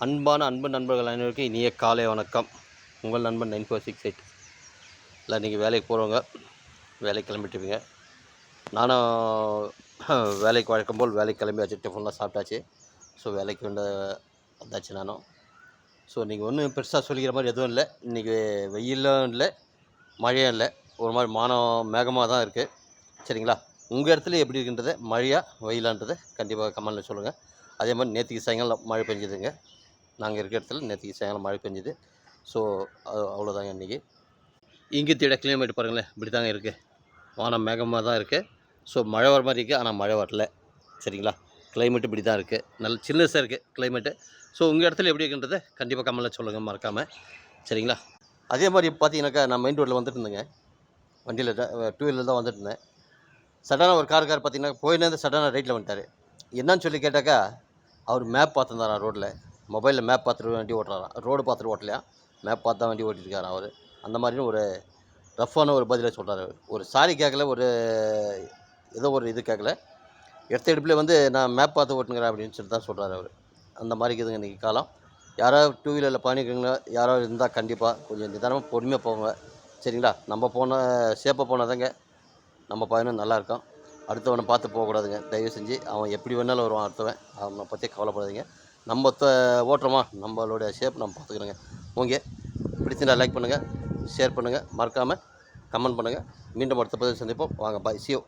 அன்பான அன்பு நண்பர்கள் அனைவருக்கும் இனிய காலை வணக்கம். உங்கள் நண்பன் 9468. இல்லை நீங்கள் வேலைக்கு போகிறவங்க வேலைக்கு கிளம்பிட்டுருவீங்க. நானும் வேலைக்கு வழக்கம் போல் வேலைக்கு கிளம்பியாச்சு. டிஃபன்லாம் சாப்பிட்டாச்சு. ஸோ வேலைக்கு வந்தாச்சு நானும். ஸோ நீங்கள் ஒன்றும் பெருசாக சொல்லிக்கிற மாதிரி எதுவும் இல்லை. இன்றைக்கி வெயிலும் இல்லை, மழையும் இல்லை. ஒரு மாதிரி மேகமாக தான் இருக்குது. சரிங்களா? உங்கள் இடத்துல எப்படி இருக்குன்றதை, மழையா வெயிலான்றதை கண்டிப்பாக கமெண்டில் சொல்லுங்கள். அதே மாதிரி நேற்றுக்கு சாயங்காலம் மழை பெஞ்சுதுங்க. நாங்கள் இருக்கிற இடத்துல நேற்றுக்கு சாயங்காலம் மழை பெஞ்சுது. ஸோ அவ்வளோதாங்க இன்றைக்கி. இங்கே தேட கிளைமேட் பாருங்களேன், இப்படி தாங்க இருக்குது. வானம் மேகமாக தான் இருக்குது. ஸோ மழை வர மாதிரி இருக்குது, ஆனால் மழை வரல. சரிங்களா? கிளைமேட்டு இப்படி தான் இருக்குது. நல்ல சில்னஸாக இருக்குது கிளைமேட்டு. ஸோ உங்கள் இடத்துல எப்படி இருக்குன்றதை கண்டிப்பாக கமெண்டில் சொல்லுங்கள் மறக்காமல். சரிங்களா? அதே மாதிரி பார்த்தீங்கன்னாக்கா, நான் மெயின் ரோட்டில் வந்துட்டு இருந்தேங்க. வண்டியில் டூ வீலர் தான் வந்துட்டு இருந்தேன். சடனாக ஒரு கார் பார்த்தீங்கன்னா போயின்னு சடனாக ரைட்டில் வந்துட்டார். என்னன்னு சொல்லி கேட்டாக்கா, அவர் மேப் பார்த்துருந்தாராம் ரோட்டில். மொபைலில் மேப் பார்த்துட்டு வண்டி ஓட்டுறாராம். ரோடு பார்த்துட்டு ஓட்டலையா, மேப் பார்த்து தான் வண்டி ஓட்டிருக்காராம் அவர். அந்த மாதிரின்னு ஒரு ரஃப்பான ஒரு பதிலை சொல்கிறார் அவர். ஒரு சாரி கேட்கல, ஒரு ஏதோ ஒரு இது கேட்கல. எடுத்த எடுப்பில் நான் மேப் பார்த்து ஓட்டுங்கிறேன் அப்படின்னு சொல்லி தான் சொல்கிறார் அவர். அந்த மாதிரி இருக்குதுங்க இன்றைக்கி காலம். யாராவது டூ வீலரில் பயணிக்கிறீங்களா, யாராவது இருந்தால் கண்டிப்பாக கொஞ்சம் நிதானமாக பொறுமையாக போங்க. சரிங்களா? நம்ம சேஃபாக போனாதாங்க நம்ம பயணம் நல்லாயிருக்கும். அடுத்தவனை பார்த்து போகக்கூடாதுங்க. தயவு செஞ்சு அவன் எப்படி வேணாலும் வருவான் அடுத்தவன். அவனை பற்றி கவலைப்படாதீங்க. நம்ம ஓட்டுறோமா, நம்மளோட ஷேப் நம்ம பார்த்துக்கிறோங்க. ஓகே, பிடிச்சிருந்தா லைக் பண்ணுங்கள், ஷேர் பண்ணுங்கள், மறக்காமல் கமெண்ட் பண்ணுங்கள். மீண்டும் அடுத்த பதிவு சந்திப்போம். வாங்க, பாய், see you.